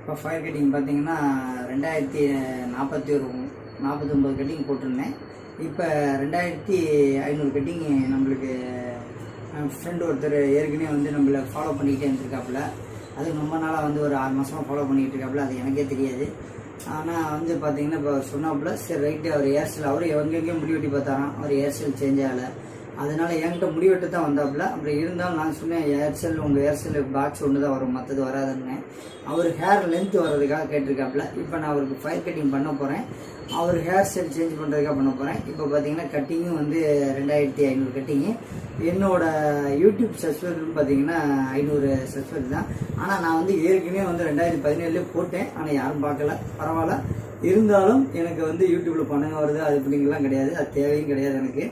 இப்போ fire cutting பார்த்தீங்கன்னா 2049 cutting போட்டிருந்தேன். இப்போ 2500 கட்டிங் நம்மளுக்கு ஃப்ரெண்டு ஒருத்தர் ஏற்கனவே வந்து நம்மளை ஃபாலோ பண்ணிக்கிட்டே இருந்திருக்காப்புல. அது ரொம்ப நாளாக வந்து ஒரு 6 மாதமாக ஃபாலோ பண்ணிக்கிட்டு இருக்காப்புல. அது எனக்கே தெரியாது. ஆனால் வந்து பார்த்தீங்கன்னா இப்போ சொன்னாப்புல சரி ரைட்டு அவர் ஏர்செல் அவர் எங்கெங்கேயும் முடி வெட்டி பார்த்தாராம். அவர் ஏர்செல் சேஞ்ச் ஆகலை. அதனால் என்கிட்ட முடிவெட்டு தான் வந்தாப்புல. அப்படி இருந்தாலும் நான் சொன்னேன் ஏர்செல் உங்கள் ஏர்செல் பாக்ஸ் ஒன்று தான் வரும், மற்றது வராதுன்னு. அவர் ஹேர் லென்த் வர்றதுக்காக கேட்டிருக்காப்புல. இப்போ நான் அவருக்கு ஃபயர் கட்டிங் பண்ண போகிறேன். அவர் ஹேர் ஸ்டைல் சேஞ்ச் பண்ணுறதுக்காக பண்ண போகிறேன். இப்போ பார்த்தீங்கன்னா கட்டிங்கும் வந்து 2500 கட்டிங்கு. என்னோட யூடியூப் சப்ஸ்கிரைபர்னு பார்த்தீங்கன்னா 500 சப்ஸ்கிரைபர் தான். ஆனால் நான் வந்து ஏற்கனவே வந்து 2017 போட்டேன். ஆனால் யாரும் பார்க்கல, பரவாயில்ல. இருந்தாலும் எனக்கு வந்து யூடியூப்பில் பணம் வருது அது இப்படிங்கலாம் கிடையாது, அது தேவையும் கிடையாது எனக்கு.